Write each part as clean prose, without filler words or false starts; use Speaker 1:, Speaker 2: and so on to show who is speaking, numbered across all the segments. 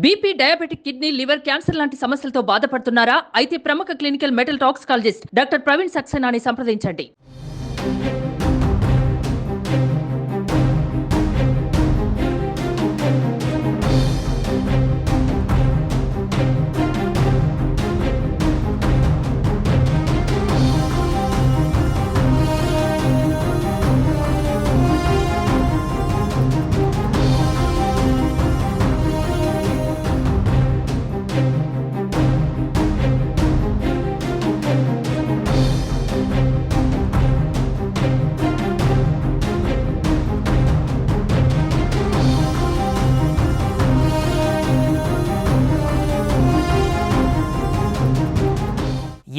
Speaker 1: BP, diabetic, kidney, liver, cancer లాంటి సమస్యలతో బాధపడుతున్నారా? అయితే ప్రముఖ clinical metal toxicologist doctor Praveen సక్సేనాని సంప్రదించండి.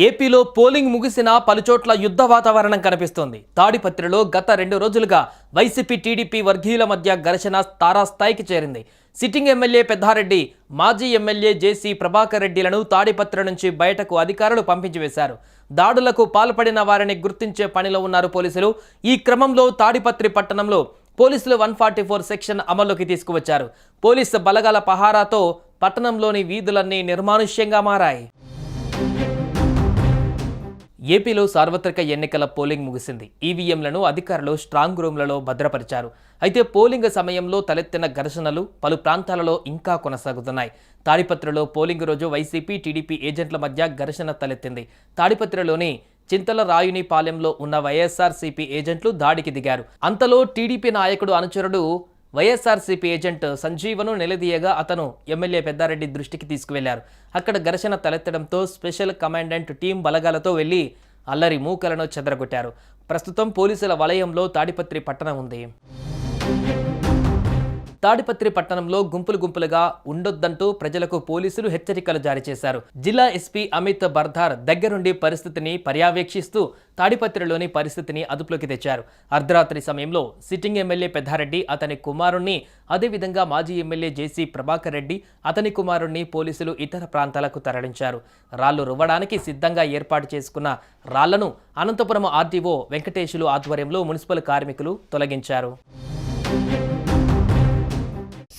Speaker 2: ఏపీలో పోలింగ్ ముగిసిన పలుచోట్ల యుద్ధ వాతావరణం కనిపిస్తోంది. తాడిపత్రిలో గత 2 రోజులుగా వైసీపీ టీడీపీ వర్గీయుల మధ్య ఘర్షణ తారాస్థాయికి చేరింది. సిట్టింగ్ ఎమ్మెల్యే పెద్దారెడ్డి, మాజీ ఎమ్మెల్యే జేసీ ప్రభాకర్ రెడ్డిలను తాడిపత్రి నుంచి బయటకు అధికారులు పంపించివేశారు. దాడులకు పాల్పడిన వారిని గుర్తించే పనిలో ఉన్నారు పోలీసులు. ఈ క్రమంలో తాడిపత్రి పట్టణంలో పోలీసులు 144 సెక్షన్ అమల్లోకి తీసుకువచ్చారు. పోలీసు బలగాల పహారాతో పట్టణంలోని వీధులన్నీ నిర్మానుష్యంగా మారాయి. ఏపీలో సార్వత్రిక ఎన్నికల పోలింగ్ ముగిసింది. ఈవీఎంలను అధికారులు స్ట్రాంగ్ రూమ్లలో భద్రపరిచారు. అయితే పోలింగ్ సమయంలో తలెత్తిన ఘర్షణలు పలు ప్రాంతాలలో ఇంకా కొనసాగుతున్నాయి. తాడిపత్రిలో పోలింగ్ రోజు వైసీపీ టీడీపీ ఏజెంట్ల మధ్య ఘర్షణ తలెత్తింది. తాడిపత్రిలోని చింతల రాయునిపాలెంలో ఉన్న వైఎస్ఆర్సీపీ ఏజెంట్లు దాడికి దిగారు. అంతలో టీడీపీ నాయకుడు అనుచరుడు వైఎస్ఆర్సీపీ ఏజెంట్ సంజీవను నిలదీయగా అతను ఎమ్మెల్యే పెద్దారెడ్డి దృష్టికి తీసుకువెళ్లారు. అక్కడ ఘర్షణ తలెత్తడంతో స్పెషల్ కమాండెంట్ టీం బలగాలతో వెళ్లి అల్లరి మూకలను చెదరగొట్టారు. ప్రస్తుతం పోలీసుల వలయంలో తాడిపత్రి పట్టణం ఉంది. తాడిపత్రి పట్టణంలో గుంపులుగా ఉండొద్దంటూ ప్రజలకు పోలీసులు హెచ్చరికలు జారీ చేశారు. జిల్లా ఎస్పీ అమిత్ బర్ధార్ దగ్గరుండి పరిస్థితిని పర్యవేక్షిస్తూ తాడిపత్రిలోని పరిస్థితిని అదుపులోకి తెచ్చారు. అర్ధరాత్రి సమయంలో సిట్టింగ్ ఎమ్మెల్యే పెద్దారెడ్డి, అతని కుమారుణ్ణి, అదేవిధంగా మాజీ ఎమ్మెల్యే జేసీ ప్రభాకర్ రెడ్డి, అతని కుమారుణ్ణి పోలీసులు ఇతర ప్రాంతాలకు తరలించారు. రాళ్లు రువ్వడానికి సిద్ధంగా ఏర్పాటు చేసుకున్న రాళ్లను అనంతపురం ఆర్డీఓ వెంకటేశులు ఆధ్వర్యంలో మున్సిపల్ కార్మికులు తొలగించారు.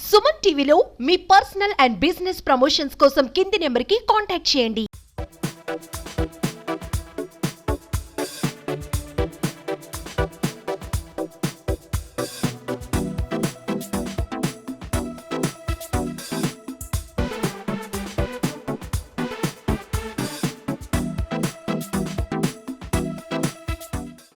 Speaker 3: సుమన్ టీవీలో మీ పర్సనల్ అండ్ బిజినెస్ ప్రమోషన్స్ కోసం కింది నెంబర్కి కాంటాక్ట్ చేయండి.